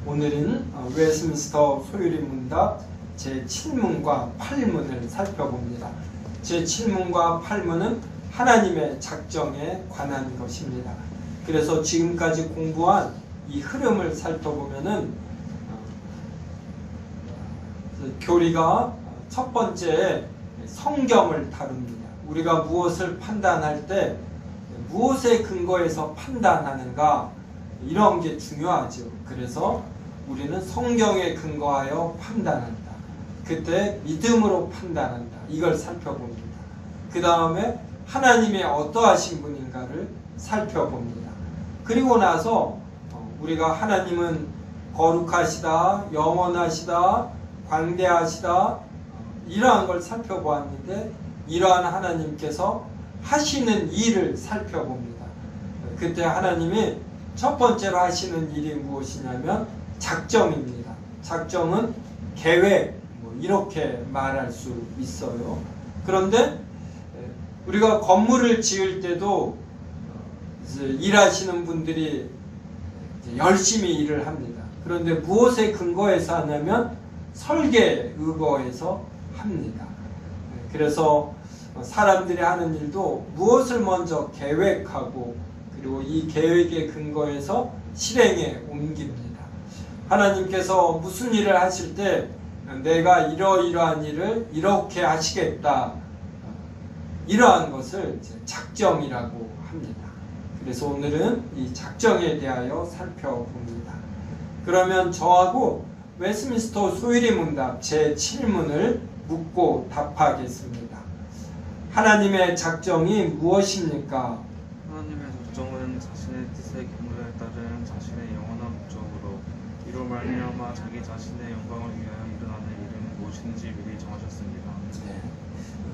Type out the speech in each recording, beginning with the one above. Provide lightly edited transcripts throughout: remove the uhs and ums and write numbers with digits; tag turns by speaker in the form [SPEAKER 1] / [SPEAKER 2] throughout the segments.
[SPEAKER 1] 오늘은 웨스민스터 소유리 문답 제7문과 8문을 살펴봅니다. 제7문과 8문은 하나님의 작정에 관한 것입니다. 그래서 지금까지 공부한 이 흐름을 살펴보면은 교리가 첫 번째 성경을 다룹니다. 우리가 무엇을 판단할 때 무엇에 근거해서 판단하는가, 이런 게 중요하죠. 그래서 우리는 성경에 근거하여 판단한다. 그때 믿음으로 판단한다. 이걸 살펴봅니다. 그 다음에 하나님의 어떠하신 분인가를 살펴봅니다. 그리고 나서 우리가 하나님은 거룩하시다, 영원하시다, 광대하시다, 이러한 걸 살펴보았는데, 이러한 하나님께서 하시는 일을 살펴봅니다. 그때 하나님이 첫 번째로 하시는 일이 무엇이냐면 작정입니다. 작정은 계획, 이렇게 말할 수 있어요. 그런데 우리가 건물을 지을 때도 일하시는 분들이 열심히 일을 합니다. 그런데 무엇에 근거해서 하냐면 설계에 의거해서 합니다. 그래서 사람들이 하는 일도 무엇을 먼저 계획하고, 그리고 이 계획에 근거해서 실행에 옮깁니다. 하나님께서 무슨 일을 하실 때 내가 이러이러한 일을 이렇게 하시겠다, 이러한 것을 작정이라고 합니다. 그래서 오늘은 이 작정에 대하여 살펴봅니다. 그러면 저하고 웨스민스터 소유리 문답 제7문을 묻고 답하겠습니다. 하나님의 작정이 무엇입니까?
[SPEAKER 2] 하나님의 작정은 자신의 뜻의 계물에 따른 자신의 영원한 목적으로 이로 말미암아 자기 자신의 영광을 위하여 일어나는 일은 무엇인지 미리 정하셨습니다.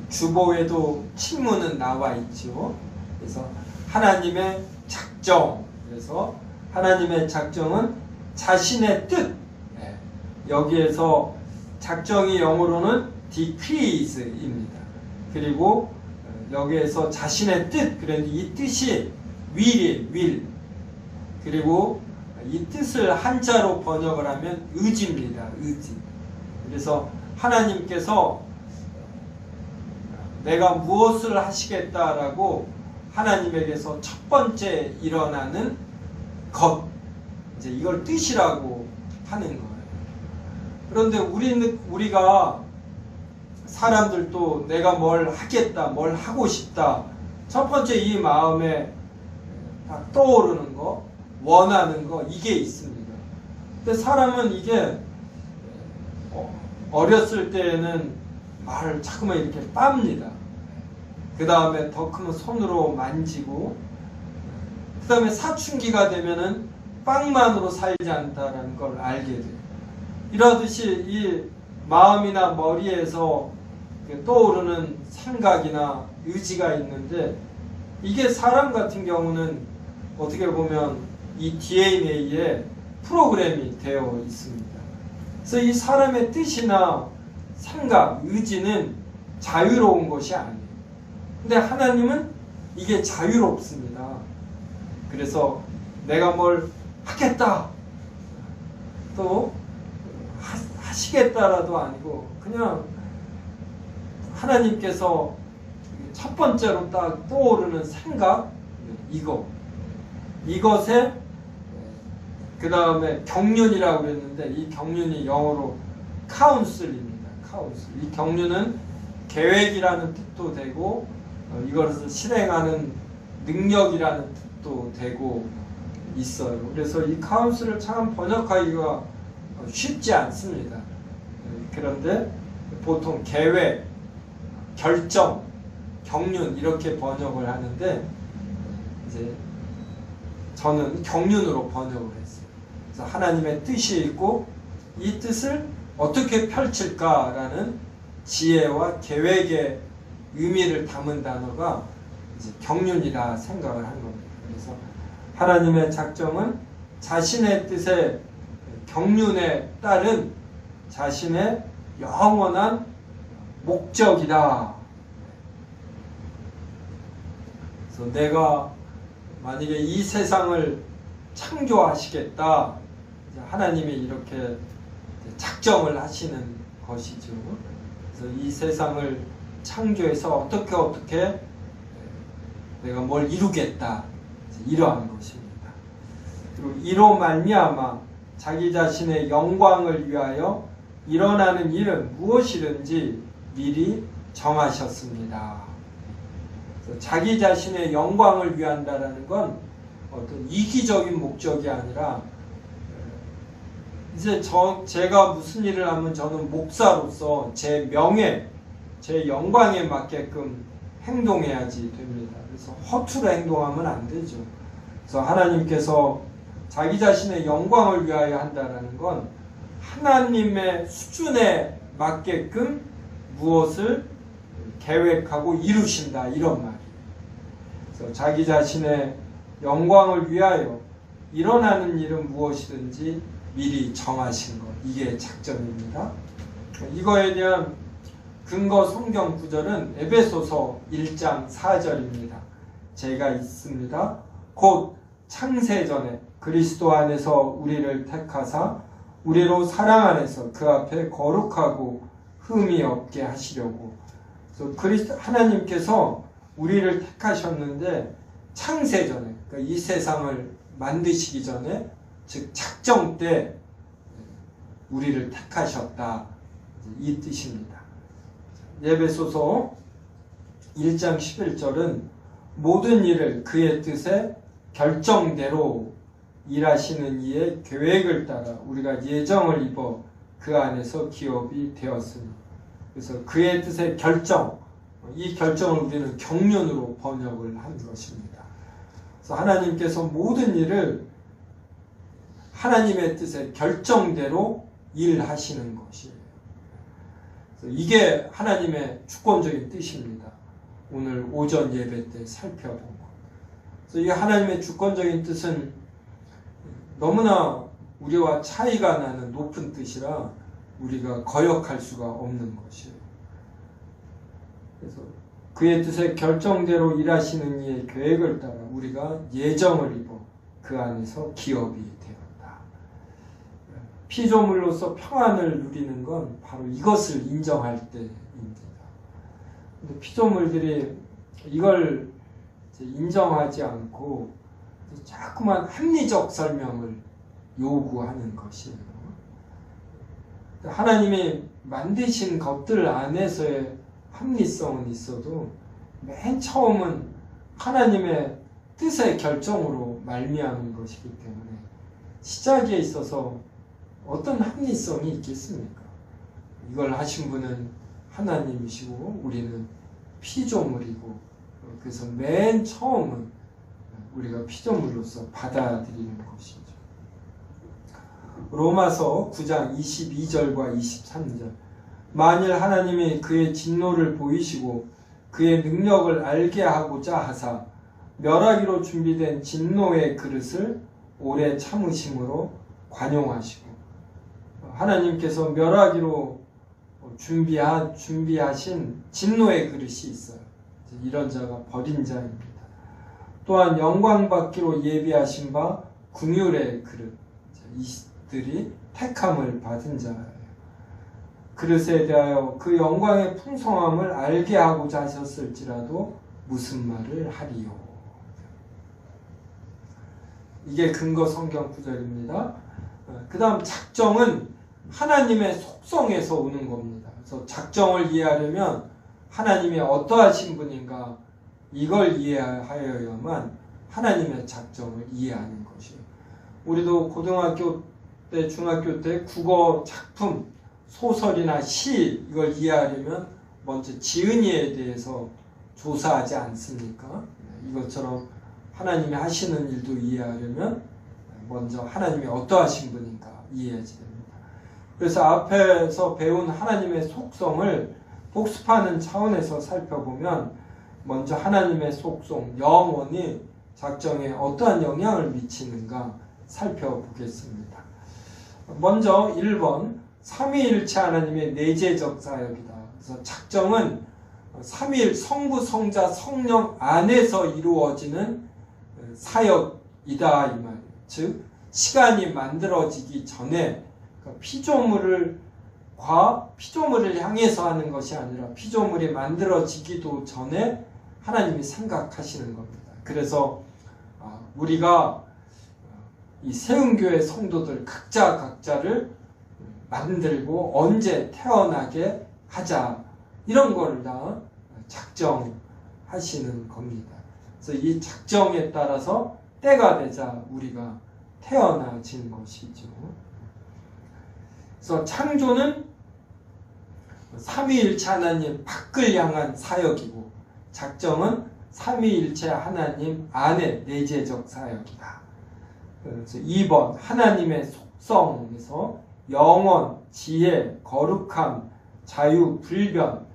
[SPEAKER 1] 주보에도 칠문은 나와 있죠. 그래서 하나님의 작정, 그래서 하나님의 작정은 자신의 뜻, 여기에서 작정이 영어로는 decreese입니다. 그리고 여기에서 자신의 뜻, 그런데 이 뜻이 will. 그리고 이 뜻을 한자로 번역을 하면 의지입니다. 의지. 그래서 하나님께서 내가 무엇을 하시겠다라고 하나님에게서 첫 번째 일어나는 것, 이제 이걸 뜻이라고 하는 거예요. 그런데 우리가 사람들도 내가 뭘 하겠다, 뭘 하고 싶다, 첫 번째 이 마음에 딱 떠오르는 거, 원하는 거, 이게 있습니다. 근데 사람은 이게 어렸을 때에는 말을 자꾸만 이렇게 빱니다. 그 다음에 더 크면 손으로 만지고, 그 다음에 사춘기가 되면은 빵만으로 살지 않다라는 걸 알게 돼요. 이러듯이 이 마음이나 머리에서 떠오르는 생각이나 의지가 있는데, 이게 사람 같은 경우는 어떻게 보면 이 DNA에 프로그램이 되어 있습니다. 그래서 이 사람의 뜻이나 생각, 의지는 자유로운 것이 아니에요. 근데 하나님은 이게 자유롭습니다. 그래서 내가 뭘 하겠다, 또 하시겠다라도 아니고, 그냥 하나님께서 첫 번째로 딱 떠오르는 생각, 이것에 그 다음에 경륜이라고 그랬는데, 이 경륜이 영어로 카운슬입니다. 카운슬. 이 경륜은 계획이라는 뜻도 되고, 이것을 실행하는 능력이라는 뜻도 되고 있어요. 그래서 이 카운슬을 참 번역하기가 쉽지 않습니다. 그런데 보통 계획, 결정, 경륜 이렇게 번역을 하는데, 이제 저는 경륜으로 번역을 했어요. 그래서 하나님의 뜻이 있고, 이 뜻을 어떻게 펼칠까라는 지혜와 계획의 의미를 담은 단어가 이제 경륜이라 생각을 한 겁니다. 그래서 하나님의 작정은 자신의 뜻의 경륜에 따른 자신의 영원한 목적이다. 그래서 내가 만약에 이 세상을 창조하시겠다, 하나님이 이렇게 작정을 하시는 것이죠. 그래서 이 세상을 창조해서 어떻게 내가 뭘 이루겠다, 이러한 것입니다. 그리고 이로 말미암아 자기 자신의 영광을 위하여 일어나는 일은 무엇이든지 미리 정하셨습니다. 자기 자신의 영광을 위한다라는 건 어떤 이기적인 목적이 아니라, 이제 제가 무슨 일을 하면 저는 목사로서 제 명예, 제 영광에 맞게끔 행동해야지 됩니다. 그래서 허투루 행동하면 안 되죠. 그래서 하나님께서 자기 자신의 영광을 위하여 한다라는 건 하나님의 수준에 맞게끔 무엇을 계획하고 이루신다, 이런 말이에요. 그래서 자기 자신의 영광을 위하여 일어나는 일은 무엇이든지 미리 정하신 것, 이게 작전입니다. 이거에 대한 근거 성경 구절은 에베소서 1장 4절입니다. 제가 있습니다. 곧 창세전에 그리스도 안에서 우리를 택하사 우리로 사랑 안에서 그 앞에 거룩하고 흠이 없게 하시려고. 그래서 하나님께서 우리를 택하셨는데 창세전에, 그러니까 이 세상을 만드시기 전에, 즉 작정 때 우리를 택하셨다, 이 뜻입니다. 에베소서 1장 11절은 모든 일을 그의 뜻에 결정대로 일하시는 이의 계획을 따라 우리가 예정을 입어 그 안에서 기업이 되었으니. 그래서 그의 뜻의 결정, 이 결정을 우리는 경륜으로 번역을 한 것입니다. 그래서 하나님께서 모든 일을 하나님의 뜻의 결정대로 일하시는 것이에요. 그래서 이게 하나님의 주권적인 뜻입니다. 오늘 오전 예배 때 살펴본 것. 그래서 이 하나님의 주권적인 뜻은 너무나 우리와 차이가 나는 높은 뜻이라 우리가 거역할 수가 없는 것이에요. 그래서 그의 뜻의 결정대로 일하시는 이의 계획을 따라 우리가 예정을 입어 그 안에서 기업이 되었다. 피조물로서 평안을 누리는 건 바로 이것을 인정할 때입니다. 근데 피조물들이 이걸 인정하지 않고 자꾸만 합리적 설명을 요구하는 것이에요. 하나님이 만드신 것들 안에서의 합리성은 있어도 맨 처음은 하나님의 뜻의 결정으로 말미암은 것이기 때문에 시작에 있어서 어떤 합리성이 있겠습니까? 이걸 하신 분은 하나님이시고 우리는 피조물이고, 그래서 맨 처음은 우리가 피조물로서 받아들이는 것이죠. 로마서 9장 22절과 23절. 만일 하나님이 그의 진노를 보이시고 그의 능력을 알게 하고자 하사 멸하기로 준비된 진노의 그릇을 오래 참으심으로 관용하시고, 하나님께서 멸하기로 준비하신 진노의 그릇이 있어요. 이런 자가 버린 자입니다. 또한 영광받기로 예비하신 바 긍휼의 그릇, 이들이 택함을 받은 자예요. 그릇에 대하여 그 영광의 풍성함을 알게 하고자 하셨을지라도 무슨 말을 하리요. 이게 근거 성경 구절입니다. 그 다음 작정은 하나님의 속성에서 오는 겁니다. 그래서 작정을 이해하려면 하나님이 어떠하신 분인가, 이걸 이해하여야만 하나님의 작정을 이해하는 것이에요. 우리도 고등학교 때, 중학교 때 국어 작품, 소설이나 시, 이걸 이해하려면 먼저 지은이에 대해서 조사하지 않습니까? 이것처럼 하나님이 하시는 일도 이해하려면 먼저 하나님이 어떠하신 분인가 이해해야지 됩니다. 그래서 앞에서 배운 하나님의 속성을 복습하는 차원에서 살펴보면 먼저 하나님의 속성, 영원히 작정에 어떠한 영향을 미치는가 살펴보겠습니다. 먼저 1번, 삼위일체 하나님의 내재적 사역이다. 그래서 작정은 삼위일 성부, 성자, 성령 안에서 이루어지는 사역이다, 이 말이에요. 즉 시간이 만들어지기 전에 그러니까 피조물을 향해서 하는 것이 아니라 피조물이 만들어지기도 전에 하나님이 생각하시는 겁니다. 그래서 우리가 이 세운교회 성도들 각자를 만들고 언제 태어나게 하자 이런 걸 다 작정하시는 겁니다. 그래서 이 작정에 따라서 때가 되자 우리가 태어나진 것이죠. 그래서 창조는 삼위일체 하나님 밖을 향한 사역이고 작정은 삼위일체 하나님 안의 내재적 사역이다. 그래서 2번 하나님의 속성에서 영원, 지혜, 거룩함, 자유, 불변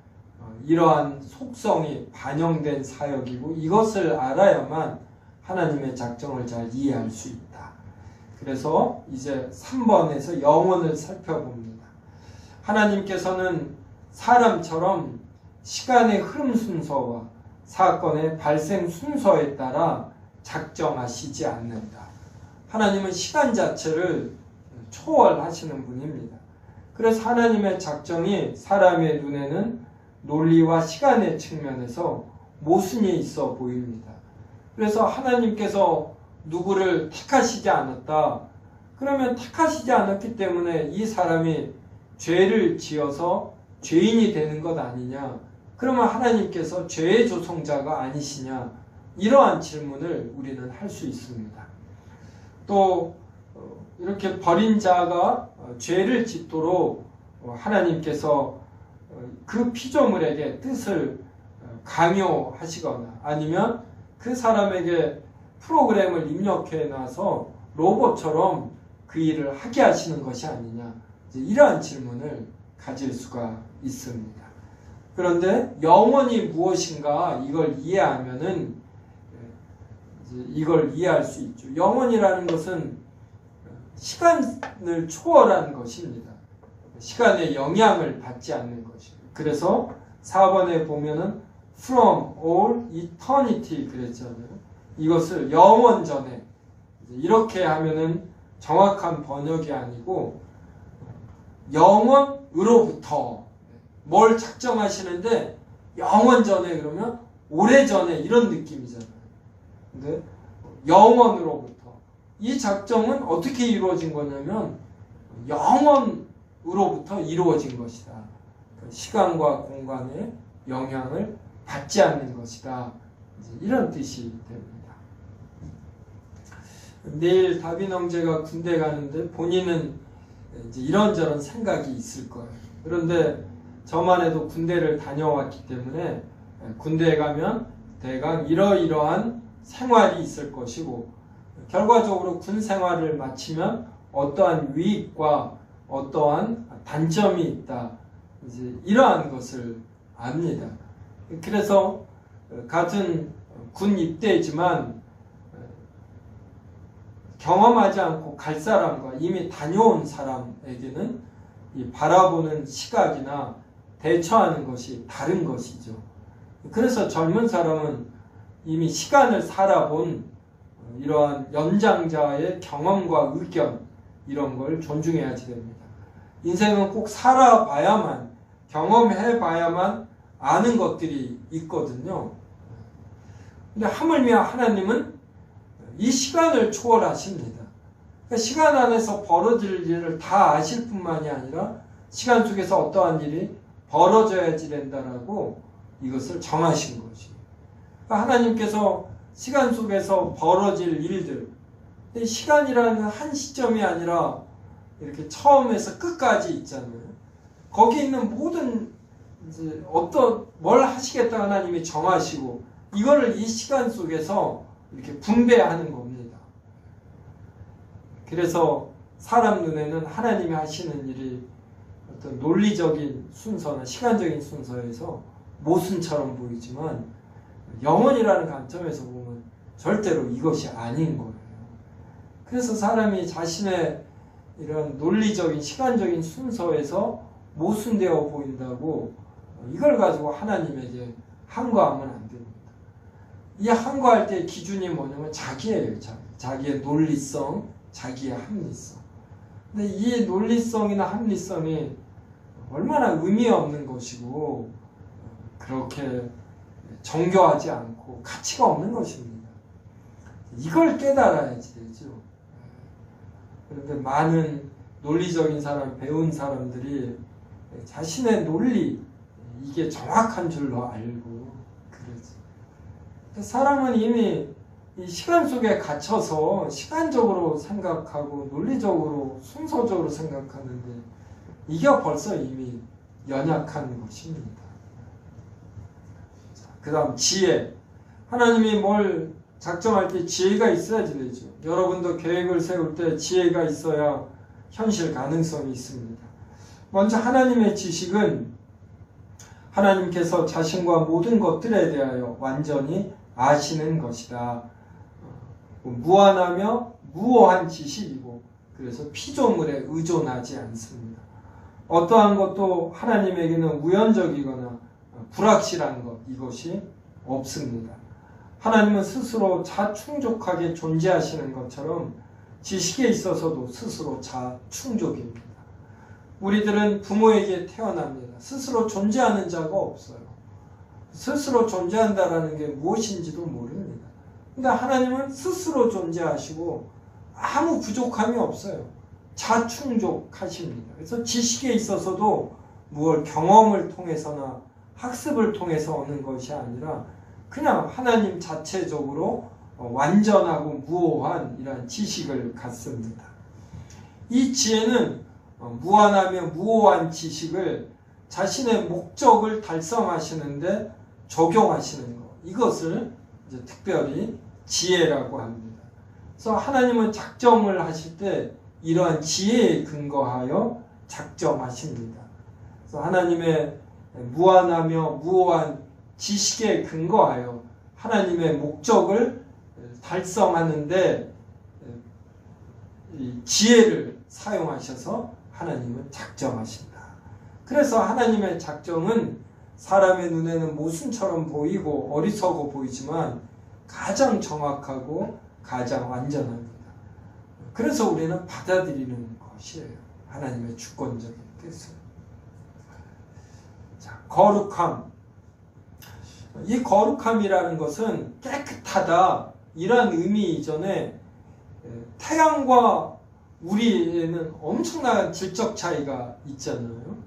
[SPEAKER 1] 이러한 속성이 반영된 사역이고 이것을 알아야만 하나님의 작정을 잘 이해할 수 있다. 그래서 이제 3번에서 영원을 살펴봅니다. 하나님께서는 사람처럼 시간의 흐름 순서와 사건의 발생 순서에 따라 작정하시지 않는다. 하나님은 시간 자체를 초월하시는 분입니다. 그래서 하나님의 작정이 사람의 눈에는 논리와 시간의 측면에서 모순이 있어 보입니다. 그래서 하나님께서 누구를 택하시지 않았다. 그러면 택하시지 않았기 때문에 이 사람이 죄를 지어서 죄인이 되는 것 아니냐? 그러면 하나님께서 죄의 조성자가 아니시냐? 이러한 질문을 우리는 할 수 있습니다. 또 이렇게 버린 자가 죄를 짓도록 하나님께서 그 피조물에게 뜻을 강요하시거나 아니면 그 사람에게 프로그램을 입력해 놔서 로봇처럼 그 일을 하게 하시는 것이 아니냐, 이러한 질문을 가질 수가 있습니다. 그런데 영원이 무엇인가 이걸 이해하면은 이걸 이해할 수 있죠. 영원이라는 것은 시간을 초월한 것입니다. 시간의 영향을 받지 않는 것이죠. 그래서 4번에 보면은 from all eternity 그랬잖아요. 이것을 영원 전에 이렇게 하면은 정확한 번역이 아니고 영원으로부터 뭘 작정하시는데 영원 전에 그러면 오래 전에 이런 느낌이잖아요. 근데 영원으로부터 이 작정은 어떻게 이루어진 거냐면 영원으로부터 이루어진 것이다. 시간과 공간의 영향을 받지 않는 것이다. 이런 뜻이 됩니다. 내일 다빈 형제가 군대 가는데 본인은 이제 이런저런 생각이 있을 거예요. 그런데 저만 해도 군대를 다녀왔기 때문에 군대에 가면 대강 이러이러한 생활이 있을 것이고 결과적으로 군 생활을 마치면 어떠한 유익과 어떠한 단점이 있다. 이제 이러한 것을 압니다. 그래서 같은 군 입대지만 경험하지 않고 갈 사람과 이미 다녀온 사람에게는 이 바라보는 시각이나 대처하는 것이 다른 것이죠. 그래서 젊은 사람은 이미 시간을 살아본 이러한 연장자의 경험과 의견 이런 걸 존중해야지 됩니다. 인생은 꼭 살아봐야만 경험해봐야만 아는 것들이 있거든요. 근데 하물며 하나님은 이 시간을 초월하십니다. 그러니까 시간 안에서 벌어질 일을 다 아실 뿐만이 아니라 시간 속에서 어떠한 일이 벌어져야지 된다라고 이것을 정하신 것이에요. 그러니까 하나님께서 시간 속에서 벌어질 일들, 시간이라는 한 시점이 아니라 이렇게 처음에서 끝까지 있잖아요. 거기 있는 모든 이제 뭘 하시겠다 하나님이 정하시고 이거를 이 시간 속에서 이렇게 분배하는 겁니다. 그래서 사람 눈에는 하나님이 하시는 일이 어떤 논리적인 순서나 시간적인 순서에서 모순처럼 보이지만 영원이라는 관점에서 보면 절대로 이것이 아닌 거예요. 그래서 사람이 자신의 이런 논리적인 시간적인 순서에서 모순되어 보인다고 이걸 가지고 하나님에게 항거하면 안 됩니다. 이 항거할 때 기준이 뭐냐면 자기예요. 자기의 논리성, 자기의 합리성. 근데 이 논리성이나 합리성이 얼마나 의미 없는 것이고 그렇게 정교하지 않고 가치가 없는 것입니다. 이걸 깨달아야지 되죠. 그런데 많은 논리적인 사람, 배운 사람들이 자신의 논리, 이게 정확한 줄로 알고 그러지. 사람은 이미 이 시간 속에 갇혀서 시간적으로 생각하고 논리적으로 순서적으로 생각하는데 이게 벌써 이미 연약한 것입니다. 그 다음 지혜. 하나님이 뭘 작정할 때 지혜가 있어야지 되죠. 여러분도 계획을 세울 때 지혜가 있어야 현실 가능성이 있습니다. 먼저 하나님의 지식은 하나님께서 자신과 모든 것들에 대하여 완전히 아시는 것이다. 무한하며 무오한 지식이고 그래서 피조물에 의존하지 않습니다. 어떠한 것도 하나님에게는 우연적이거나 불확실한 것, 이것이 없습니다. 하나님은 스스로 자충족하게 존재하시는 것처럼 지식에 있어서도 스스로 자충족입니다. 우리들은 부모에게 태어납니다. 스스로 존재하는 자가 없어요. 스스로 존재한다라는 게 무엇인지도 모릅니다. 근데 하나님은 스스로 존재하시고 아무 부족함이 없어요. 자충족하십니다. 그래서 지식에 있어서도 무엇 경험을 통해서나 학습을 통해서 오는 것이 아니라 그냥 하나님 자체적으로 완전하고 무오한 이러한 지식을 갖습니다. 이 지혜는 무한하며 무오한 지식을 자신의 목적을 달성하시는데 적용하시는 것, 이것을 이제 특별히 지혜라고 합니다. 그래서 하나님은 작정을 하실 때 이러한 지혜에 근거하여 작정하십니다. 그래서 하나님의 무한하며 무오한 지식에 근거하여 하나님의 목적을 달성하는데 지혜를 사용하셔서 하나님은 작정하신다. 그래서 하나님의 작정은 사람의 눈에는 모순처럼 보이고 어리석어 보이지만 가장 정확하고 가장 완전합니다. 그래서 우리는 받아들이는 것이에요. 하나님의 주권적인 뜻을. 자, 거룩함. 이 거룩함이라는 것은 깨끗하다 이런 의미 이전에 태양과 우리에는 엄청난 질적 차이가 있잖아요.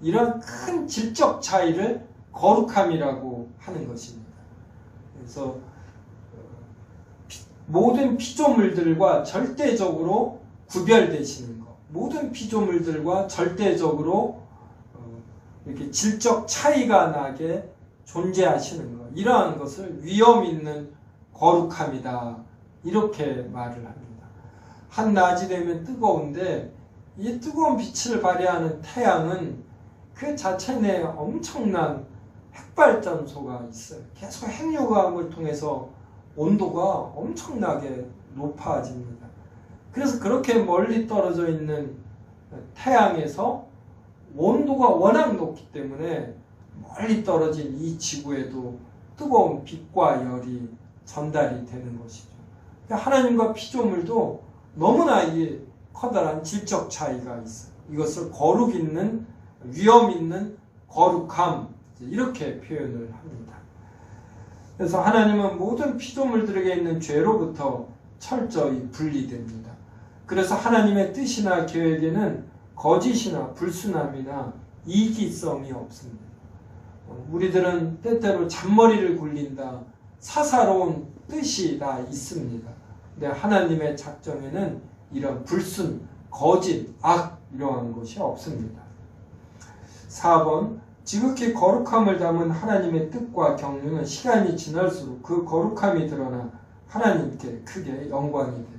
[SPEAKER 1] 이런 큰 질적 차이를 거룩함이라고 하는 것입니다. 그래서 모든 피조물들과 절대적으로 구별되시는 것, 모든 피조물들과 절대적으로 이렇게 질적 차이가 나게 존재하시는 것, 이러한 것을 위엄 있는 거룩함이다, 이렇게 말을 합니다. 한낮이 되면 뜨거운데 이 뜨거운 빛을 발휘하는 태양은 그 자체 내에 엄청난 핵발전소가 있어요. 계속 핵융합을 통해서 온도가 엄청나게 높아집니다. 그래서 그렇게 멀리 떨어져 있는 태양에서 온도가 워낙 높기 때문에 멀리 떨어진 이 지구에도 뜨거운 빛과 열이 전달이 되는 것이죠. 하나님과 피조물도 너무나 이 커다란 질적 차이가 있어요. 이것을 거룩 있는, 위엄 있는 거룩함, 이렇게 표현을 합니다. 그래서 하나님은 모든 피조물들에게 있는 죄로부터 철저히 분리됩니다. 그래서 하나님의 뜻이나 계획에는 거짓이나 불순함이나 이기성이 없습니다. 우리들은 때때로 잔머리를 굴린다, 사사로운 뜻이 다 있습니다. 근데 하나님의 작정에는 이런 불순, 거짓, 악 이러한 것이 없습니다. 4번, 지극히 거룩함을 담은 하나님의 뜻과 경륜은 시간이 지날수록 그 거룩함이 드러나 하나님께 크게 영광이 된다.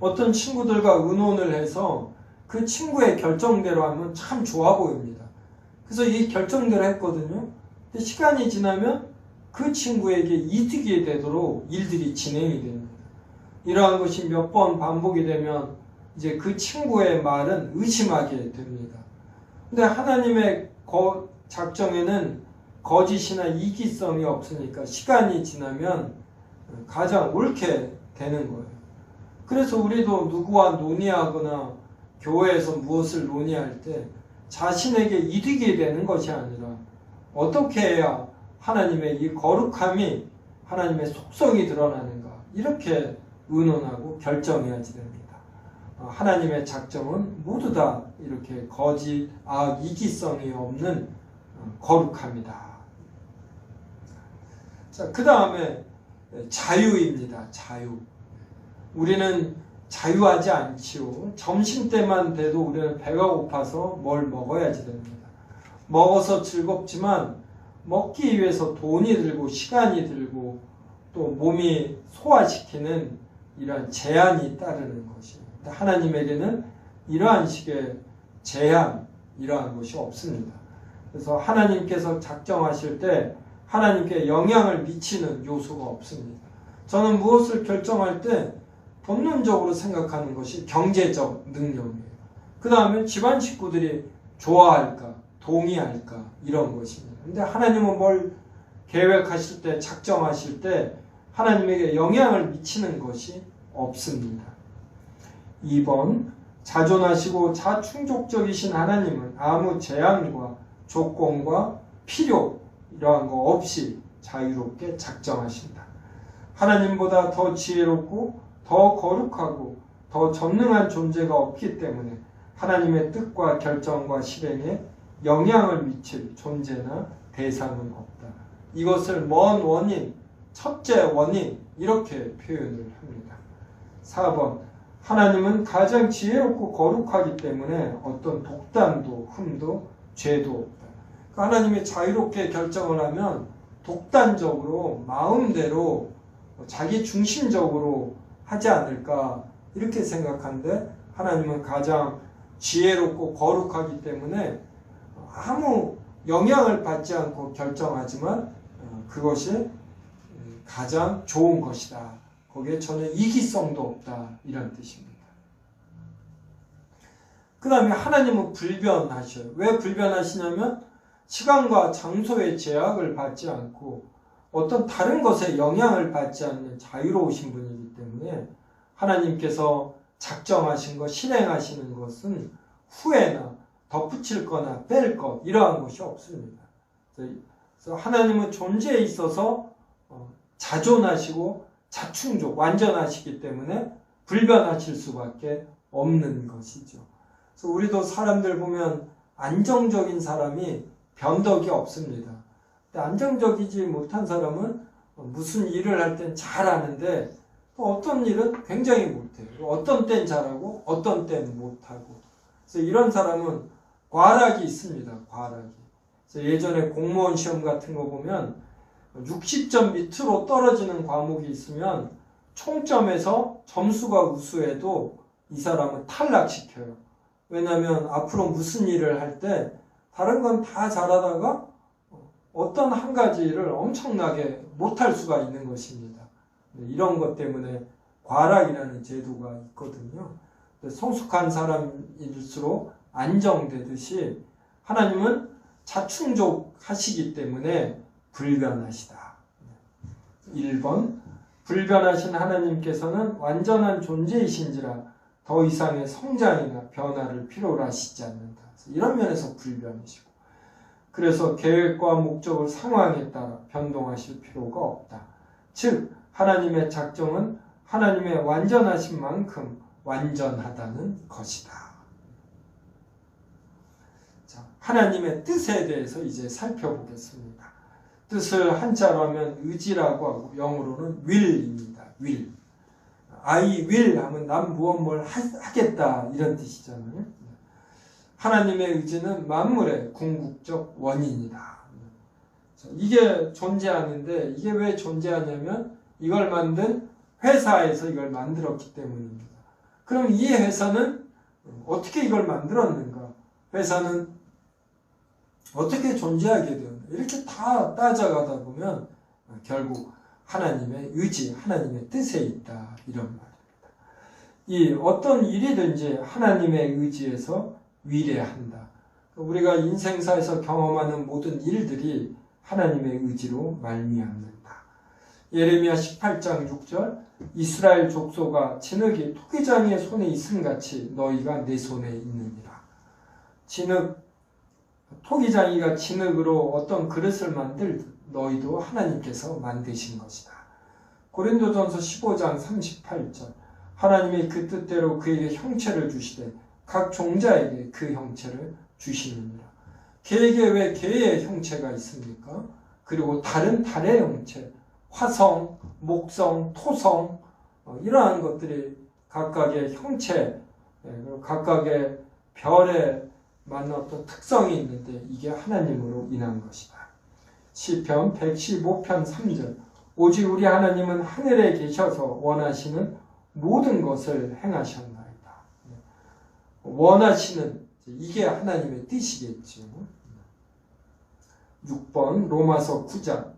[SPEAKER 1] 어떤 친구들과 의논을 해서 그 친구의 결정대로 하면 참 좋아 보입니다. 그래서 이 결정대로 했거든요. 근데 시간이 지나면 그 친구에게 이득이 되도록 일들이 진행이 됩니다. 이러한 것이 몇 번 반복이 되면 이제 그 친구의 말은 의심하게 됩니다. 근데 하나님의 작정에는 거짓이나 이기성이 없으니까 시간이 지나면 가장 옳게 되는 거예요. 그래서 우리도 누구와 논의하거나 교회에서 무엇을 논의할 때 자신에게 이득이 되는 것이 아니라 어떻게 해야 하나님의 이 거룩함이 하나님의 속성이 드러나는가, 이렇게 의논하고 결정해야지 됩니다. 하나님의 작정은 모두 다 이렇게 거짓, 악, 이기성이 없는 거룩함이다. 자, 그 다음에 자유입니다. 자유. 우리는 자유하지 않지요. 점심때만 돼도 우리는 배가 고파서 뭘 먹어야지 됩니다. 먹어서 즐겁지만 먹기 위해서 돈이 들고 시간이 들고 또 몸이 소화시키는 이러한 제한이 따르는 것입니다. 하나님에게는 이러한 식의 제한, 이러한 것이 없습니다. 그래서 하나님께서 작정하실 때 하나님께 영향을 미치는 요소가 없습니다. 저는 무엇을 결정할 때 본능적으로 생각하는 것이 경제적 능력이에요. 그 다음에 집안 식구들이 좋아할까, 동의할까, 이런 것입니다. 근데 하나님은 뭘 계획하실 때, 작정하실 때 하나님에게 영향을 미치는 것이 없습니다. 2번, 자존하시고 자충족적이신 하나님은 아무 제한과 조건과 필요, 이러한 거 없이 자유롭게 작정하신다. 하나님보다 더 지혜롭고 더 거룩하고 더 전능한 존재가 없기 때문에 하나님의 뜻과 결정과 실행에 영향을 미칠 존재나 대상은 없다. 이것을 먼 원인, 첫째 원인, 이렇게 표현을 합니다. 4번, 하나님은 가장 지혜롭고 거룩하기 때문에 어떤 독단도 흠도 죄도 없다. 하나님이 자유롭게 결정을 하면 독단적으로 마음대로 자기 중심적으로 하지 않을까, 이렇게 생각하는데 하나님은 가장 지혜롭고 거룩하기 때문에 아무 영향을 받지 않고 결정하지만 그것이 가장 좋은 것이다. 거기에 전혀 이기성도 없다, 이런 뜻입니다. 그 다음에 하나님은 불변하셔요. 왜 불변하시냐면 시간과 장소의 제약을 받지 않고 어떤 다른 것에 영향을 받지 않는 자유로우신 분이기 때문에 하나님께서 작정하신 것, 실행하시는 것은 후회나 덧붙일 거나 뺄 것, 이러한 것이 없습니다. 그래서 하나님은 존재에 있어서 자존하시고 자충족, 완전하시기 때문에 불변하실 수밖에 없는 것이죠. 그래서 우리도 사람들 보면 안정적인 사람이 변덕이 없습니다. 근데 안정적이지 못한 사람은 무슨 일을 할 땐 잘하는데 또 어떤 일은 굉장히 못해요. 어떤 땐 잘하고 어떤 땐 못하고. 그래서 이런 사람은 과락이 있습니다. 과락이. 그래서 예전에 공무원 시험 같은 거 보면 60점 밑으로 떨어지는 과목이 있으면 총점에서 점수가 우수해도 이 사람은 탈락시켜요. 왜냐하면 앞으로 무슨 일을 할 때 다른 건 다 잘하다가 어떤 한 가지 일을 엄청나게 못할 수가 있는 것입니다. 이런 것 때문에 과락이라는 제도가 있거든요. 성숙한 사람일수록 안정되듯이 하나님은 자충족하시기 때문에 불변하시다. 1번, 불변하신 하나님께서는 완전한 존재이신지라 더 이상의 성장이나 변화를 필요로 하시지 않는다. 이런 면에서 불변이시고, 그래서 계획과 목적을 상황에 따라 변동하실 필요가 없다. 즉 하나님의 작정은 하나님의 완전하신 만큼 완전하다는 것이다. 자, 하나님의 뜻에 대해서 이제 살펴보겠습니다. 뜻을 한자로 하면 의지라고 하고 영어로는 will입니다. will. I will 하면 난 무엇 뭘 하겠다, 이런 뜻이잖아요. 하나님의 의지는 만물의 궁극적 원인이다. 이게 존재하는데 이게 왜 존재하냐면 이걸 만든 회사에서 이걸 만들었기 때문입니다. 그럼 이 회사는 어떻게 이걸 만들었는가? 회사는 어떻게 존재하게 되었나? 이렇게 다 따져가다 보면 결국 하나님의 의지, 하나님의 뜻에 있다, 이런 말입니다. 이 어떤 일이든지 하나님의 의지에서 위례한다. 우리가 인생사에서 경험하는 모든 일들이 하나님의 의지로 말미암는다. 예레미야 18장 6절 이스라엘 족속아 진흙이 토기장이의 손에 있음같이 너희가 내 손에 있느니라. 진흙, 토기장이가 진흙으로 어떤 그릇을 만들듯 너희도 하나님께서 만드신 것이다. 고린도전서 15장 38절 하나님이 그 뜻대로 그에게 형체를 주시되 각 종자에게 그 형체를 주시느니라. 개에게 왜 개의 형체가 있습니까? 그리고 다른 달의 형체, 화성, 목성, 토성 이러한 것들이 각각의 형체, 각각의 별에 맞는 어떤 특성이 있는데 이게 하나님으로 인한 것이다. 시편 115편 3절 오직 우리 하나님은 하늘에 계셔서 원하시는 모든 것을 행하셨나이다. 원하시는 이게 하나님의 뜻이겠죠. 6번 로마서 9장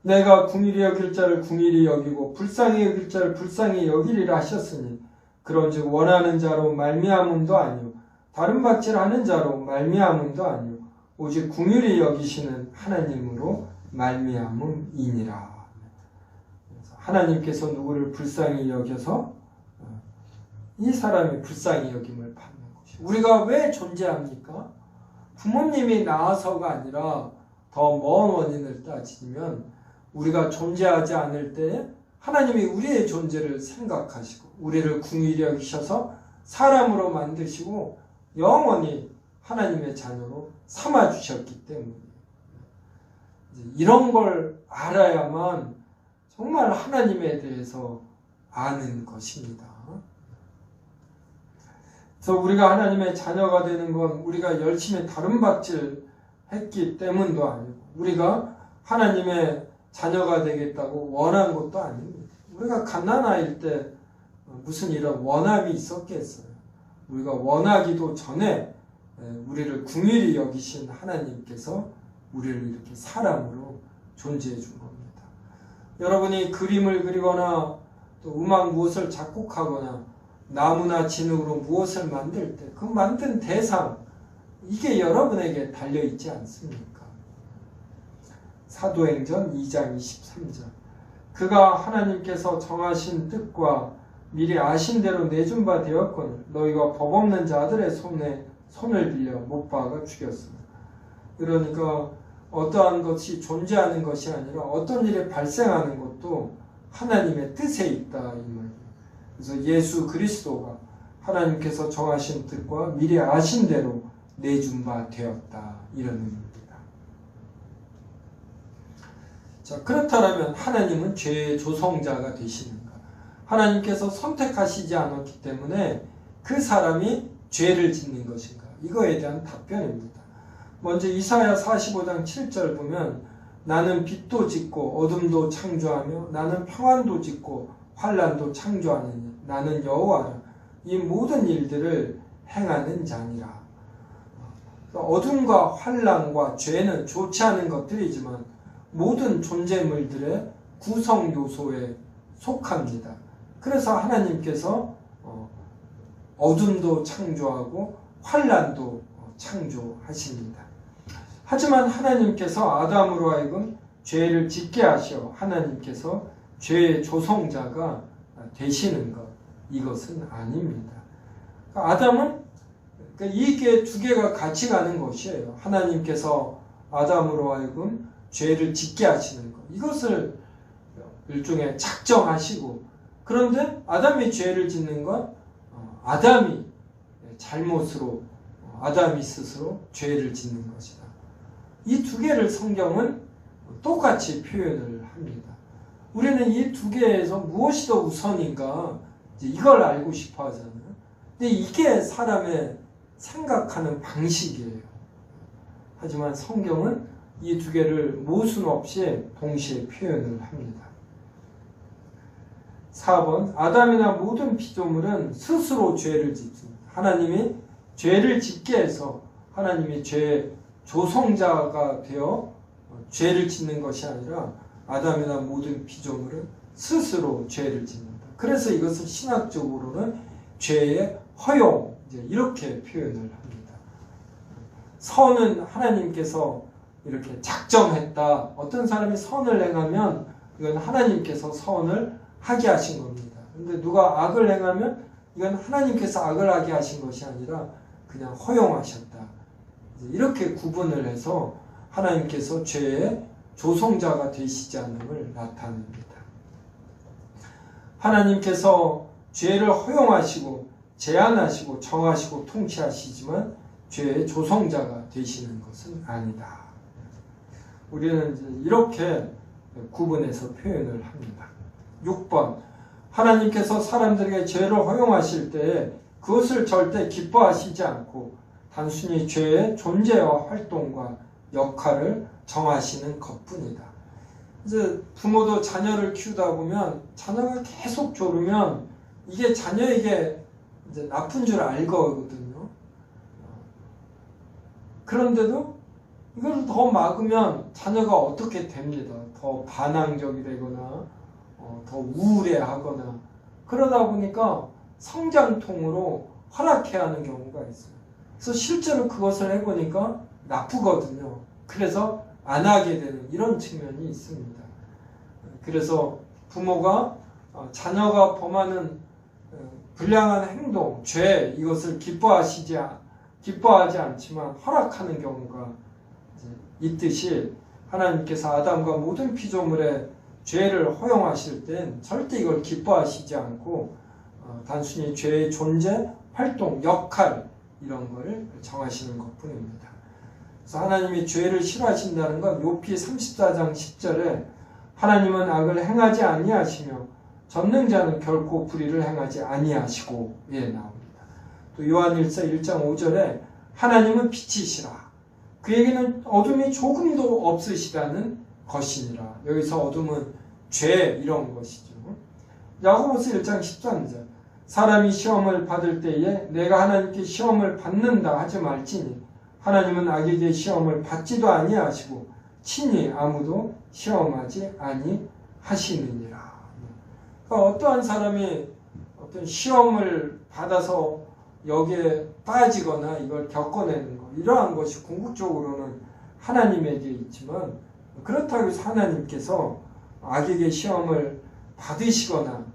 [SPEAKER 1] 내가 궁일이 여길 자를 궁일이 여기고 불쌍히 여길 자를 불쌍히 여기리라 하셨으니 그런즉 원하는 자로 말미암음도 아니요 다른 박질하는 자로 말미암음도 아니요 오직 궁일이 여기시는 하나님으로 말미암음이니라. 하나님께서 누구를 불쌍히 여겨서 이 사람이 불쌍히 여김을 받는 것이. 우리가 왜 존재합니까? 부모님이 낳아서가 아니라 더 먼 원인을 따지면 우리가 존재하지 않을 때 하나님이 우리의 존재를 생각하시고 우리를 궁일히 여기셔서 사람으로 만드시고 영원히 하나님의 자녀로 삼아주셨기 때문에 이런 걸 알아야만 정말 하나님에 대해서 아는 것입니다. 그래서 우리가 하나님의 자녀가 되는 건 우리가 열심히 다름박질 했기 때문도 아니고 우리가 하나님의 자녀가 되겠다고 원한 것도 아닙니다. 우리가 갓난아이일 때 무슨 이런 원함이 있었겠어요. 우리가 원하기도 전에 우리를 궁일히 여기신 하나님께서 우리를 이렇게 사람으로 존재해 준 겁니다. 여러분이 그림을 그리거나 또 음악 무엇을 작곡하거나 나무나 진흙으로 무엇을 만들 때 그 만든 대상 이게 여러분에게 달려있지 않습니까? 사도행전 2장 23절 그가 하나님께서 정하신 뜻과 미리 아신 대로 내준 바 되었거늘 너희가 법 없는 자들의 손을 빌려 못 박아 죽였으나. 그러니까 어떠한 것이 존재하는 것이 아니라 어떤 일이 발생하는 것도 하나님의 뜻에 있다 이 말이에요. 그래서 예수 그리스도가 하나님께서 정하신 뜻과 미리 아신 대로 내준 바 되었다 이런 의미입니다. 자, 그렇다면 하나님은 죄의 조성자가 되시는가? 하나님께서 선택하시지 않았기 때문에 그 사람이 죄를 짓는 것인가? 이거에 대한 답변입니다. 먼저 이사야 45장 7절 보면 나는 빛도 짓고 어둠도 창조하며 나는 평안도 짓고 환난도 창조하느니 나는 여호와라 이 모든 일들을 행하는 자니라. 어둠과 환난과 죄는 좋지 않은 것들이지만 모든 존재물들의 구성 요소에 속합니다. 그래서 하나님께서 어둠도 창조하고 환난도 창조하십니다. 하지만 하나님께서 아담으로 하여금 죄를 짓게 하셔 하나님께서 죄의 조성자가 되시는 것 이것은 아닙니다. 아담은 이게 두 개가 같이 가는 것이에요. 하나님께서 아담으로 하여금 죄를 짓게 하시는 것 이것을 일종의 작정하시고 그런데 아담이 죄를 짓는 건 아담이 잘못으로 아담이 스스로 죄를 짓는 것이다. 이 두 개를 성경은 똑같이 표현을 합니다. 우리는 이 두 개에서 무엇이 더 우선인가 이걸 알고 싶어 하잖아요. 근데 이게 사람의 생각하는 방식이에요. 하지만 성경은 이 두 개를 모순 없이 동시에 표현을 합니다. 4번 아담이나 모든 피조물은 스스로 죄를 짓습니다. 하나님이 죄를 짓게 해서 하나님이 죄의 조성자가 되어 죄를 짓는 것이 아니라 아담이나 모든 피조물은 스스로 죄를 짓는다. 그래서 이것을 신학적으로는 죄의 허용 이렇게 표현을 합니다. 선은 하나님께서 이렇게 작정했다. 어떤 사람이 선을 행하면 이건 하나님께서 선을 하게 하신 겁니다. 근데 누가 악을 행하면 이건 하나님께서 악을 하게 하신 것이 아니라 그냥 허용하셨다. 이렇게 구분을 해서 하나님께서 죄의 조성자가 되시지 않음을 나타냅니다. 하나님께서 죄를 허용하시고 제한하시고 정하시고 통치하시지만 죄의 조성자가 되시는 것은 아니다. 우리는 이제 이렇게 구분해서 표현을 합니다. 6번, 하나님께서 사람들에게 죄를 허용하실 때 그것을 절대 기뻐하시지 않고 단순히 죄의 존재와 활동과 역할을 정하시는 것뿐이다. 이제 부모도 자녀를 키우다 보면 자녀가 계속 졸으면 이게 자녀에게 이제 나쁜 줄 알거든요. 그런데도 이걸 더 막으면 자녀가 어떻게 됩니다. 더 반항적이 되거나 더 우울해하거나 그러다 보니까 성장통으로 허락해야 하는 경우가 있어요. 그래서 실제로 그것을 해보니까 나쁘거든요. 그래서 안 하게 되는 이런 측면이 있습니다. 그래서 부모가 자녀가 범하는 불량한 행동, 죄 이것을 기뻐하지 않지만 허락하는 경우가 있듯이 하나님께서 아담과 모든 피조물의 죄를 허용하실 땐 절대 이걸 기뻐하시지 않고 단순히 죄의 존재, 활동, 역할 이런 걸 정하시는 것뿐입니다. 그래서 하나님이 죄를 싫어하신다는 건 욥기 34장 10절에 하나님은 악을 행하지 아니하시며 전능자는 결코 불의를 행하지 아니하시고 예 나옵니다. 또 요한일서 1장 5절에 하나님은 빛이시라 그에게는 어둠이 조금도 없으시다는 것이니라. 여기서 어둠은 죄 이런 것이죠. 야고보서 1장 13절 사람이 시험을 받을 때에 내가 하나님께 시험을 받는다 하지 말지니 하나님은 악에게 시험을 받지도 아니하시고 친히 아무도 시험하지 아니하시느니라. 그러니까 어떠한 사람이 어떤 시험을 받아서 여기에 빠지거나 이걸 겪어내는 것 이러한 것이 궁극적으로는 하나님에게 있지만 그렇다고 해서 하나님께서 악에게 시험을 받으시거나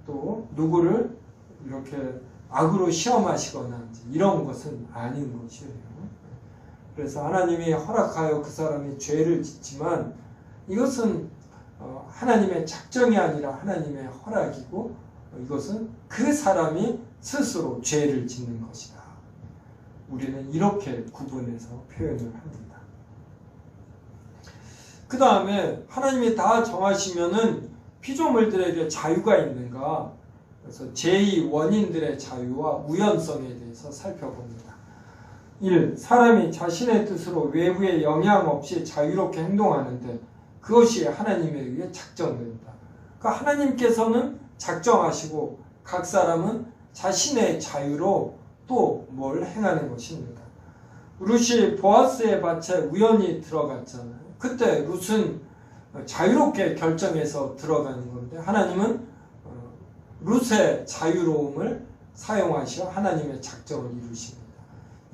[SPEAKER 1] 또 누구를 이렇게 악으로 시험하시거나 이런 것은 아닌 것이에요. 그래서 하나님이 허락하여 그 사람이 죄를 짓지만 이것은 하나님의 작정이 아니라 하나님의 허락이고 이것은 그 사람이 스스로 죄를 짓는 것이다. 우리는 이렇게 구분해서 표현을 합니다. 그 다음에 하나님이 다 정하시면은 피조물들에게 자유가 있는가? 그래서 제2 원인들의 자유와 우연성에 대해서 살펴봅니다. 1. 사람이 자신의 뜻으로 외부의 영향 없이 자유롭게 행동하는데 그것이 하나님에 의해 작정된다. 그러니까 하나님께서는 작정하시고 각 사람은 자신의 자유로 또 뭘 행하는 것입니다. 룻이 보아스의 밭에 우연히 들어갔잖아요. 그때 룻은 자유롭게 결정해서 들어가는 건데 하나님은 룻의 자유로움을 사용하셔 하나님의 작정을 이루십니다.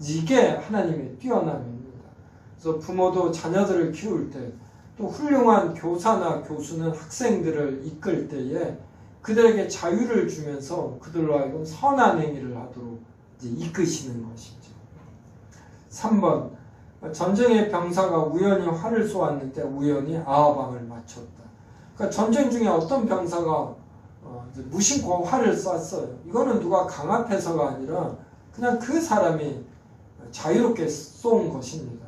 [SPEAKER 1] 이게 하나님의 뛰어남입니다. 그래서 부모도 자녀들을 키울 때 또 훌륭한 교사나 교수는 학생들을 이끌 때에 그들에게 자유를 주면서 그들로 하여금 선한 행위를 하도록 이제 이끄시는 것이죠. 3번 전쟁의 병사가 우연히 활을 쏘았는데 우연히 아하방을 맞췄다. 그러니까 전쟁 중에 어떤 병사가 무심코 활을 쐈어요. 이거는 누가 강압해서가 아니라 그냥 그 사람이 자유롭게 쏜 것입니다.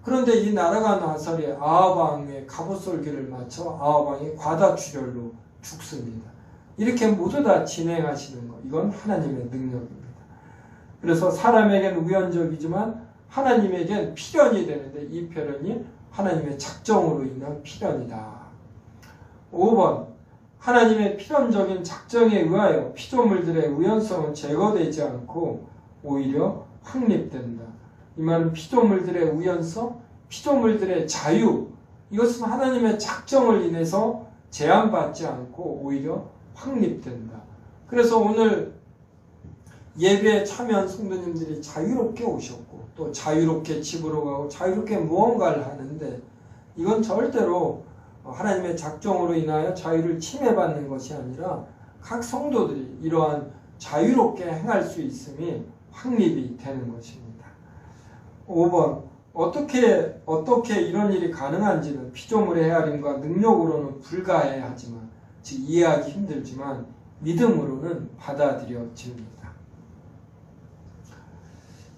[SPEAKER 1] 그런데 이 날아간 화살이 아하방의 갑옷솔기를 맞춰 아하방이 과다출혈로 죽습니다. 이렇게 모두 다 진행하시는 것, 이건 하나님의 능력입니다. 그래서 사람에겐 우연적이지만 하나님에겐 필연이 되는데 이 필연이 하나님의 작정으로 인한 필연이다. 5번 하나님의 필연적인 작정에 의하여 피조물들의 우연성은 제거되지 않고 오히려 확립된다. 이 말은 피조물들의 우연성, 피조물들의 자유 이것은 하나님의 작정을 인해서 제한받지 않고 오히려 확립된다. 그래서 오늘 예배에 참여한 성도님들이 자유롭게 오셨고 또 자유롭게 집으로 가고 자유롭게 무언가를 하는데 이건 절대로 하나님의 작정으로 인하여 자유를 침해받는 것이 아니라 각 성도들이 이러한 자유롭게 행할 수 있음이 확립이 되는 것입니다. 5번 어떻게 이런 일이 가능한지는 피조물의 헤아림과 능력으로는 불가해야 하지만, 즉 이해하기 힘들지만 믿음으로는 받아들여집니다.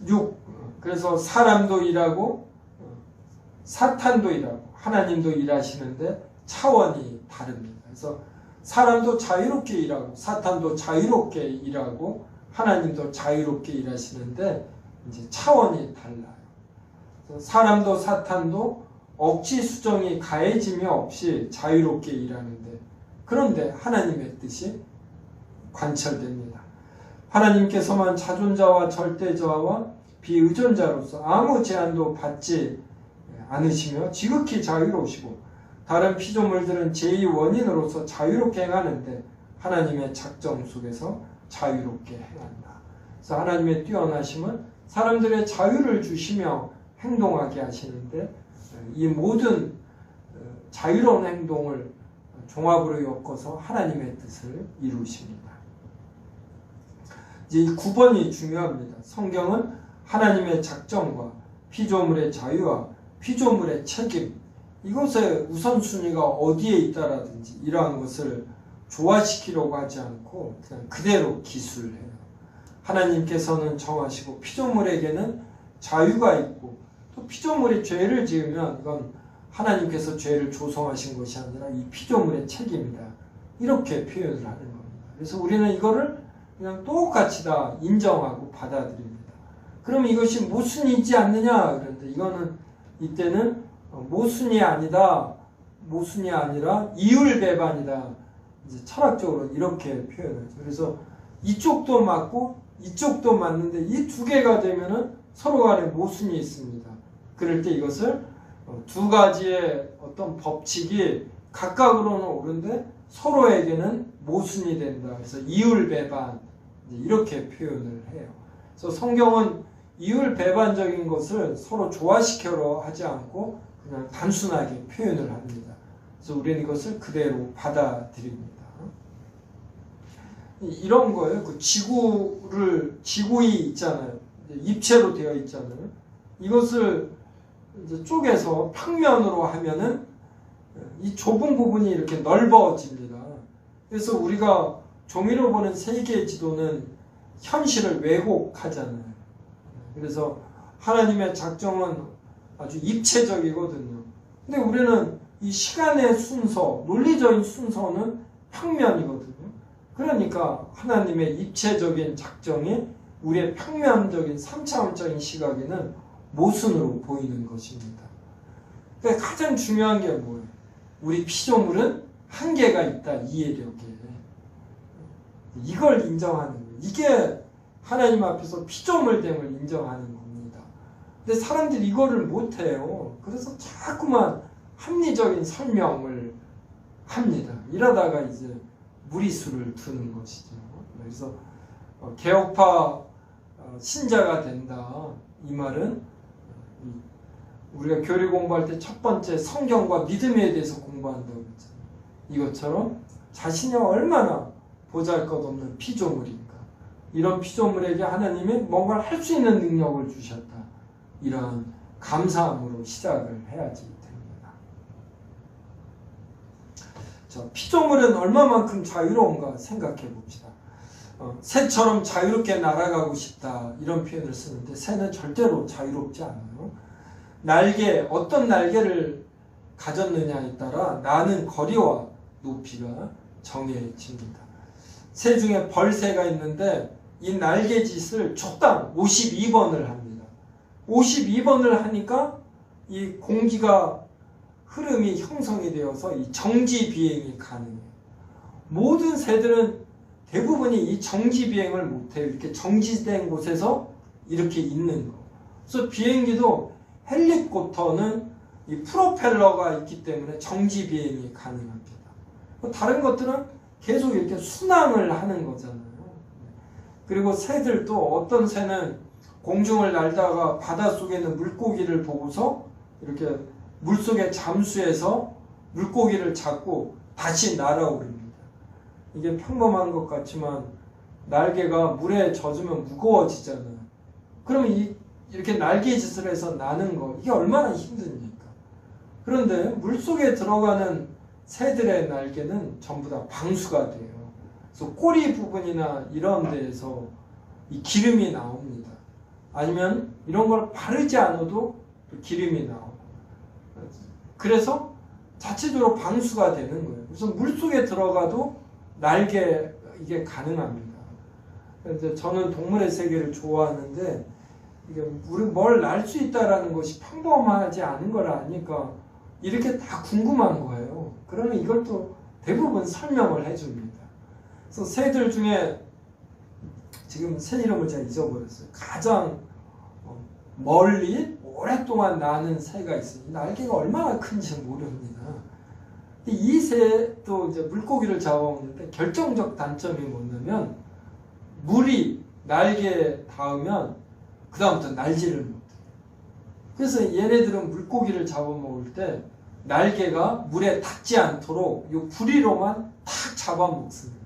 [SPEAKER 1] 6. 그래서 사람도 일하고 사탄도 일하고 하나님도 일하시는데 차원이 다릅니다. 그래서 사람도 자유롭게 일하고 사탄도 자유롭게 일하고 하나님도 자유롭게 일하시는데 이제 차원이 달라요. 사람도 사탄도 억지 수정이 가해짐이 없이 자유롭게 일하는데, 그런데 하나님의 뜻이 관철됩니다. 하나님께서만 자존자와 절대자와 비의존자로서 아무 제한도 받지 않으시며 지극히 자유로우시고 다른 피조물들은 제2 원인으로서 자유롭게 행하는데 하나님의 작정 속에서 자유롭게 행한다. 그래서 하나님의 뛰어나심은 사람들의 자유를 주시며 행동하게 하시는데, 이 모든 자유로운 행동을 종합으로 엮어서 하나님의 뜻을 이루십니다. 이제 이 9번이 중요합니다. 성경은 하나님의 작정과 피조물의 자유와 피조물의 책임, 이것의 우선순위가 어디에 있다라든지 이러한 것을 조화시키려고 하지 않고 그냥 그대로 기술해요. 하나님께서는 정하시고 피조물에게는 자유가 있고, 또 피조물이 죄를 지으면 이건 하나님께서 죄를 조성하신 것이 아니라 이 피조물의 책임이다, 이렇게 표현을 하는 겁니다. 그래서 우리는 이거를 그냥 똑같이 다 인정하고 받아들입니다. 그럼 이것이 모순이지 않느냐? 그런데 이때는 모순이 아니다, 모순이 아니라 이율배반이다, 이제 철학적으로 이렇게 표현하죠. 그래서 이쪽도 맞고 이쪽도 맞는데 이 두 개가 되면은 서로 간에 모순이 있습니다. 그럴 때 이것을 두 가지의 어떤 법칙이 각각으로는 옳은데 서로에게는 모순이 된다. 그래서 이율배반, 이렇게 표현을 해요. 그래서 성경은 이율배반적인 것을 서로 조화시켜서 하지 않고 그냥 단순하게 표현을 합니다. 그래서 우리는 이것을 그대로 받아들입니다. 이런 거예요. 그 지구이 있잖아요. 입체로 되어 있잖아요. 이것을 이제 쪼개서 평면으로 하면은 이 좁은 부분이 이렇게 넓어집니다. 그래서 우리가 종이로 보는 세계 지도는 현실을 왜곡하잖아요. 그래서 하나님의 작정은 아주 입체적이거든요. 근데 우리는 이 시간의 순서, 논리적인 순서는 평면이거든요. 그러니까 하나님의 입체적인 작정이 우리의 평면적인 3차원적인 시각에는 모순으로 보이는 것입니다. 그러니까 가장 중요한 게 뭐예요? 우리 피조물은 한계가 있다, 이해력에. 이걸 인정하는 거예요. 이게 하나님 앞에서 피조물됨을 인정하는 겁니다. 근데 사람들이 이거를 못해요. 그래서 자꾸만 합리적인 설명을 합니다. 이러다가 이제 무리수를 두는 것이죠. 그래서 개혁파 신자가 된다, 이 말은 우리가 교리 공부할 때 첫 번째 성경과 믿음에 대해서 공부한다고 했잖아요. 이것처럼 자신이 얼마나 보잘것없는 피조물인가, 이런 피조물에게 하나님이 뭔가를 할 수 있는 능력을 주셨다, 이러한 감사함으로 시작을 해야지 됩니다. 자, 피조물은 얼마만큼 자유로운가 생각해 봅시다. 새처럼 자유롭게 날아가고 싶다, 이런 표현을 쓰는데 새는 절대로 자유롭지 않아요. 어떤 날개를 가졌느냐에 따라 나는 거리와 높이가 정해집니다. 새 중에 벌새가 있는데 이 날개짓을 초당 52번을 합니다. 52번을 하니까 이 공기가 흐름이 형성이 되어서 이 정지 비행이 가능해요. 모든 새들은 대부분이 이 정지 비행을 못해요. 이렇게 정지된 곳에서 이렇게 있는 거. 그래서 비행기도 헬리콥터는 이 프로펠러가 있기 때문에 정지 비행이 가능합니다. 다른 것들은 계속 이렇게 순항을 하는 거잖아요. 그리고 새들도 어떤 새는 공중을 날다가 바닷속에 있는 물고기를 보고서 이렇게 물속에 잠수해서 물고기를 잡고 다시 날아오릅니다. 이게 평범한 것 같지만 날개가 물에 젖으면 무거워지잖아요. 그러면 이렇게 날개짓을 해서 나는 거, 이게 얼마나 힘듭니까? 그런데 물속에 들어가는 새들의 날개는 전부 다 방수가 돼요. 그래서 꼬리 부분이나 이런 데에서 이 기름이 나옵니다. 아니면 이런 걸 바르지 않아도 기름이 나오고. 그래서 자체적으로 방수가 되는 거예요. 그래서 물속에 들어가도 날개, 이게 가능합니다. 그래서 저는 동물의 세계를 좋아하는데, 이게 뭘 날 수 있다라는 것이 평범하지 않은 걸 아니까 이렇게 다 궁금한 거예요. 그러면 이걸 또 대부분 설명을 해줍니다. 그래서 새들 중에 지금 새 이름을 제가 잊어버렸어요. 가장 멀리 오랫동안 나는 새가 있어요. 날개가 얼마나 큰지 모릅니다. 이 새도 이제 물고기를 잡아먹는데 결정적 단점이 뭐냐면 물이 날개에 닿으면 그 다음부터 날지를 못해요. 그래서 얘네들은 물고기를 잡아먹을 때 날개가 물에 닿지 않도록 이 부리로만 탁 잡아먹습니다.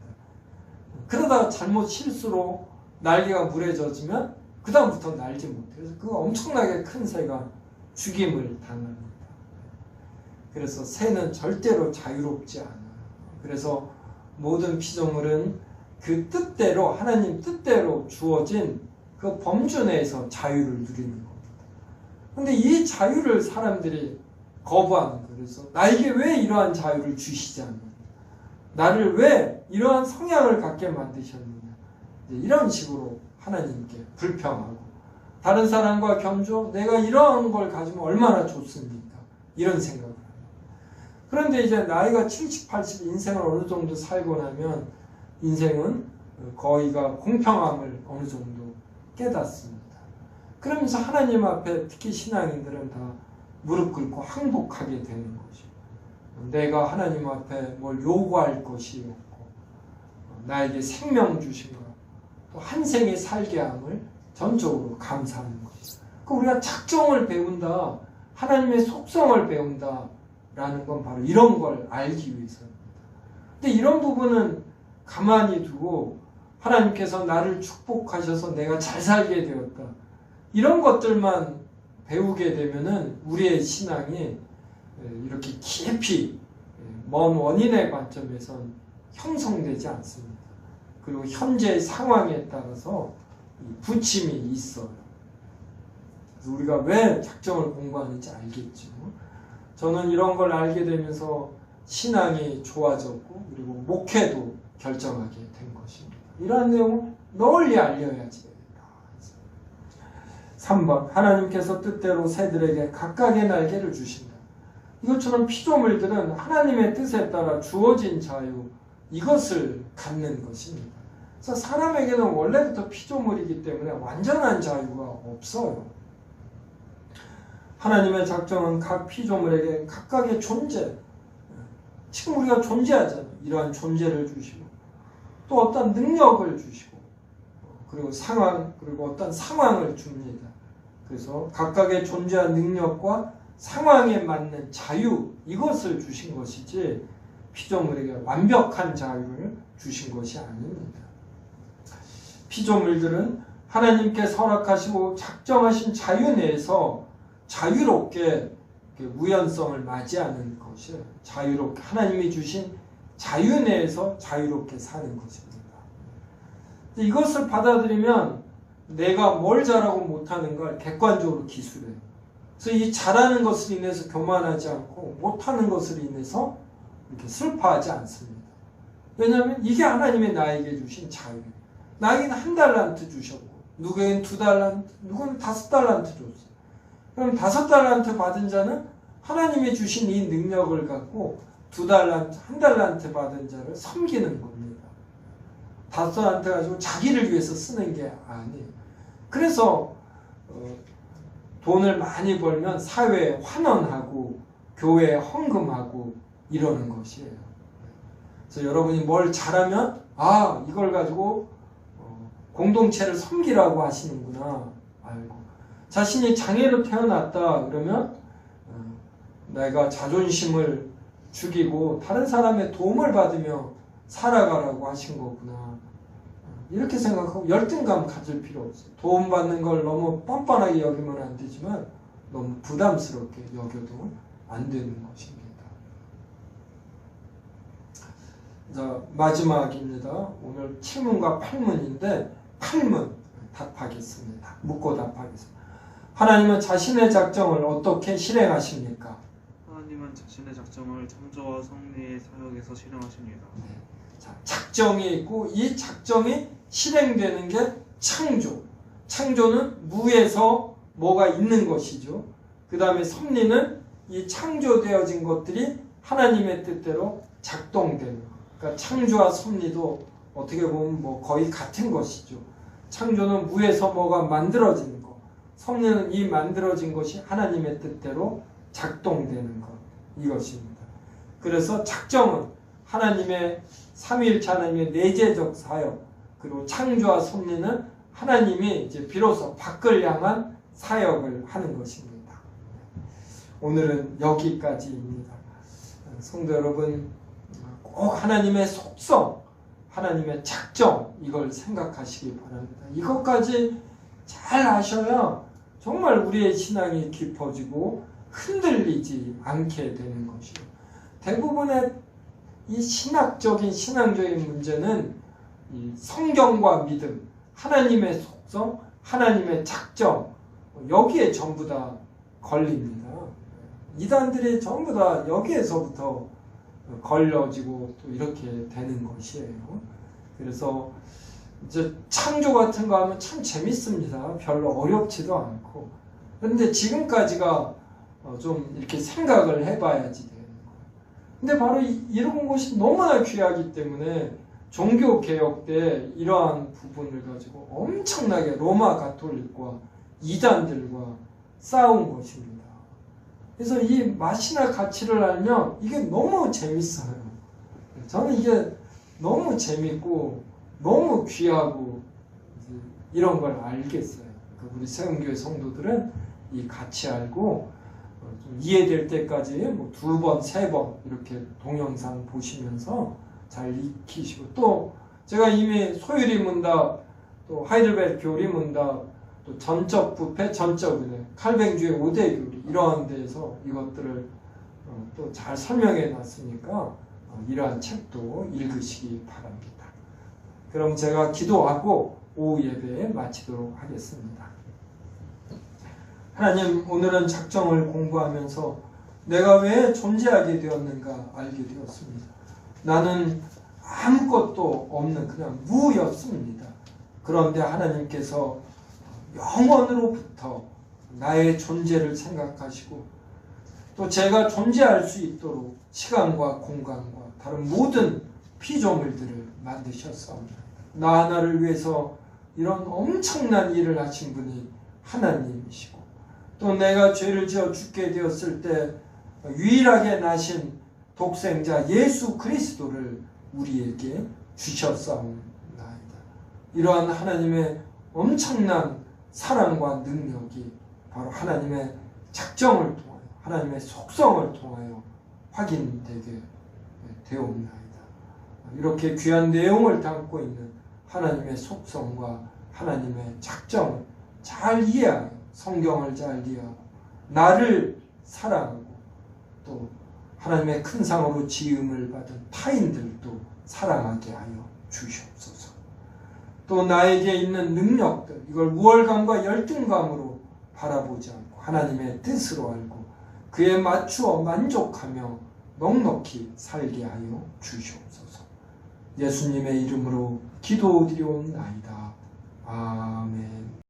[SPEAKER 1] 그러다가 잘못 실수로 날개가 물에 젖으면 그 다음부터 날지 못해요. 그래서 그 엄청나게 큰 새가 죽임을 당합니다. 그래서 새는 절대로 자유롭지 않아요. 그래서 모든 피조물은 그 뜻대로, 하나님 뜻대로 주어진 그 범주 내에서 자유를 누리는 겁니다. 근데 이 자유를 사람들이 거부하는 거예요. 그래서 나에게 왜 이러한 자유를 주시지 않느냐? 나를 왜 이러한 성향을 갖게 만드셨느냐? 이런 식으로 하나님께 불평하고, 다른 사람과 겸조, 내가 이러한 걸 가지면 얼마나 좋습니까? 이런 생각을 합니다. 그런데 이제 나이가 70, 80 인생을 어느 정도 살고 나면 인생은 거의가 공평함을 어느 정도 깨닫습니다. 그러면서 하나님 앞에 특히 신앙인들은 다 무릎 꿇고 항복하게 되는 것이죠. 내가 하나님 앞에 뭘 요구할 것이 없고, 나에게 생명 주신 것, 또 한 생에 살게 함을 전적으로 감사하는 것이죠. 우리가 작정을 배운다, 하나님의 속성을 배운다 라는 건 바로 이런 걸 알기 위해서입니다. 근데 이런 부분은 가만히 두고 하나님께서 나를 축복하셔서 내가 잘 살게 되었다, 이런 것들만 배우게 되면은 우리의 신앙이 이렇게 깊이 먼 원인의 관점에선 형성되지 않습니다. 그리고 현재의 상황에 따라서 부침이 있어요. 그래서 우리가 왜 작정을 공부하는지 알겠죠. 저는 이런 걸 알게 되면서 신앙이 좋아졌고, 그리고 목회도 결정하게 된 것입니다. 이러한 내용을 널리 알려야지. 3번, 하나님께서 뜻대로 새들에게 각각의 날개를 주신다. 이것처럼 피조물들은 하나님의 뜻에 따라 주어진 자유, 이것을 갖는 것입니다. 그래서 사람에게는 원래부터 피조물이기 때문에 완전한 자유가 없어요. 하나님의 작정은 각 피조물에게 각각의 존재, 지금 우리가 존재하잖아요. 이러한 존재를 주시고, 또 어떤 능력을 주시고, 그리고 상황, 그리고 어떤 상황을 줍니다. 그래서 각각의 존재와 능력과 상황에 맞는 자유, 이것을 주신 것이지 피조물에게 완벽한 자유를 주신 것이 아닙니다. 피조물들은 하나님께 허락하시고 작정하신 자유 내에서 자유롭게 우연성을 맞이하는 것이에요. 자유롭게 하나님이 주신 자유 내에서 자유롭게 사는 것입니다. 이것을 받아들이면 내가 뭘 잘하고 못하는 걸 객관적으로 기술해요. 그래서 이 잘하는 것을 인해서 교만하지 않고 못하는 것을 인해서 이렇게 슬퍼하지 않습니다. 왜냐하면 이게 하나님이 나에게 주신 자유예요. 나에게는 1달란트 주셨고, 누구에겐 2달란트, 누구는 5달란트 줬어요. 그럼 5달란트 받은 자는 하나님이 주신 이 능력을 갖고 2달란트, 1달란트 받은 자를 섬기는 겁니다. 5달란트 가지고 자기를 위해서 쓰는 게 아니에요. 그래서 돈을 많이 벌면 사회에 환원하고 교회에 헌금하고 이러는 것이에요. 그래서 여러분이 뭘 잘하면 이걸 가지고 공동체를 섬기라고 하시는구나 알고, 자신이 장애로 태어났다 그러면 내가 자존심을 죽이고 다른 사람의 도움을 받으며 살아가라고 하신 거구나. 이렇게 생각하고 열등감 가질 필요 없어요. 도움받는 걸 너무 뻔뻔하게 여기면 안 되지만 너무 부담스럽게 여겨도 안 되는 것입니다. 자, 마지막입니다. 오늘 7문과 8문인데 8문 답하겠습니다. 묻고 답하겠습니다. 하나님은 자신의 작정을 어떻게 실행하십니까?
[SPEAKER 2] 하나님은 자신의 작정을 창조와 섭리의 사역에서 실행하십니다.
[SPEAKER 1] 네. 자, 작정이 있고 이 작정이 실행되는 게 창조. 창조는 무에서 뭐가 있는 것이죠. 그 다음에 섭리는 이 창조되어진 것들이 하나님의 뜻대로 작동되는 것. 그러니까 창조와 섭리도 어떻게 보면 뭐 거의 같은 것이죠. 창조는 무에서 뭐가 만들어지는 것. 섭리는 이 만들어진 것이 하나님의 뜻대로 작동되는 것. 이것입니다. 그래서 작정은 하나님의 삼위일체 하나님의 내재적 사역, 그리고 창조와 섭리는 하나님이 이제 비로소 밖을 향한 사역을 하는 것입니다. 오늘은 여기까지입니다. 성도 여러분, 꼭 하나님의 속성, 하나님의 작정, 이걸 생각하시기 바랍니다. 이것까지 잘 아셔야 정말 우리의 신앙이 깊어지고 흔들리지 않게 되는 것이에요. 대부분의 이 신앙적인 문제는 이 성경과 믿음, 하나님의 속성, 하나님의 작정, 여기에 전부 다 걸립니다. 이단들이 전부 다 여기에서부터 걸려지고 또 이렇게 되는 것이에요. 그래서 이제 창조 같은 거 하면 참 재밌습니다. 별로 어렵지도 않고. 그런데 지금까지가 좀 이렇게 생각을 해봐야지 되는 거예요. 근데 바로 이런 것이 너무나 귀하기 때문에 종교개혁 때 이러한 부분을 가지고 엄청나게 로마 가톨릭과 이단들과 싸운 것입니다. 그래서 이 맛이나 가치를 알면 이게 너무 재밌어요. 저는 이게 너무 재밌고 너무 귀하고 이런 걸 알겠어요. 우리 세운교회 성도들은 이 가치 알고 좀 이해될 때까지 뭐 2번, 3번 이렇게 동영상 보시면서 잘 익히시고, 또 제가 이미 소유리 문답, 또 하이델베르크 교리 문답, 또 전적 부패, 전적 은혜, 칼뱅주의 5대 교리, 이러한 데에서 이것들을 또 잘 설명해 놨으니까 이러한 책도 읽으시기 바랍니다. 그럼 제가 기도하고 오후 예배에 마치도록 하겠습니다. 하나님, 오늘은 작정을 공부하면서 내가 왜 존재하게 되었는가 알게 되었습니다. 나는 아무것도 없는 그냥 무였습니다. 그런데 하나님께서 영원으로부터 나의 존재를 생각하시고 또 제가 존재할 수 있도록 시간과 공간과 다른 모든 피조물들을 만드셨사옵니다. 나 하나를 위해서 이런 엄청난 일을 하신 분이 하나님이시고, 또 내가 죄를 지어 죽게 되었을 때 유일하게 나신 독생자 예수 그리스도를 우리에게 주셨사옵나이다. 이러한 하나님의 엄청난 사랑과 능력이 바로 하나님의 작정을 통하여, 하나님의 속성을 통하여 확인되게 되옵나이다. 이렇게 귀한 내용을 담고 있는 하나님의 속성과 하나님의 작정을 잘 이해하여, 성경을 잘 이해하고 나를 사랑하고 또 하나님의 큰 상으로 지음을 받은 타인들도 사랑하게 하여 주시옵소서. 또 나에게 있는 능력들, 이걸 우월감과 열등감으로 바라보지 않고 하나님의 뜻으로 알고 그에 맞추어 만족하며 넉넉히 살게 하여 주시옵소서. 예수님의 이름으로 기도드리옵나이다. 아멘.